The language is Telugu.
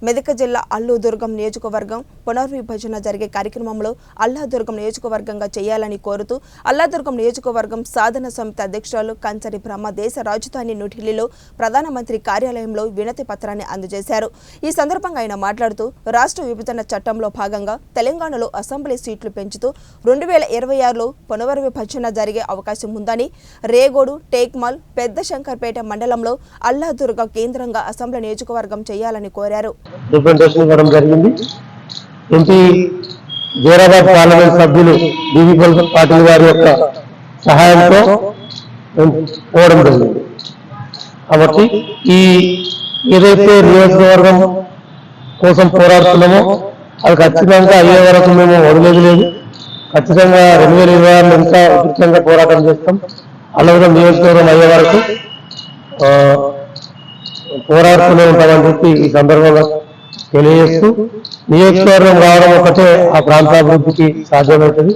మెదక్ జిల్లా అల్లాదుర్గం నియోజకవర్గం పునర్విభజన జరిగే కార్యక్రమంలో అల్లాదుర్గం నియోజకవర్గంగా చేయాలని కోరుతూ అల్లాదుర్గం నియోజకవర్గం సాధన సమితి అధ్యక్షురాలు కంచరి బ్రహ్మ దేశ రాజధాని న్యూఢిల్లీలో ప్రధానమంత్రి కార్యాలయంలో వినతి పత్రాన్ని అందజేశారు। ఈ సందర్భంగా ఆయన మాట్లాడుతూ రాష్ట్ర విభజన చట్టంలో భాగంగా తెలంగాణలో అసెంబ్లీ సీట్లు పెంచుతూ 2026లో పునర్విభజన జరిగే అవకాశం ఉందని, రేగోడు, టేక్మాల్, పెద్ద శంకర్పేట మండలంలో అల్లాదుర్గం కేంద్రంగా అసెంబ్లీ నియోజకవర్గం చేయాలని కోరారు। రిప్రజెంటేషన్ ఇవ్వడం జరిగింది। ఎంపీ జైరాబాద్ పార్లమెంట్ సభ్యులు బీబీపల్ పాటిల్ గారి యొక్క సహాయంతో పోవడం జరిగింది। కాబట్టి ఈ ఏదైతే నియోజకవర్గం కోసం పోరాడుతున్నామో అది ఖచ్చితంగా అయ్యే వరకు మేము వదిలేదు లేదు। ఖచ్చితంగా 2026లో ఇంకా ఉధృతంగా పోరాటం చేస్తాం। అలాగే నియోజకవర్గం అయ్యే వరకు పోరాడుతూనే ఉంటామని చెప్పి ఈ సందర్భంగా తెలియజేస్తూ, నియోజకవర్గం రావడం ఒకటే ఆ ప్రాంతాభివృద్ధికి సాధ్యమవుతుంది।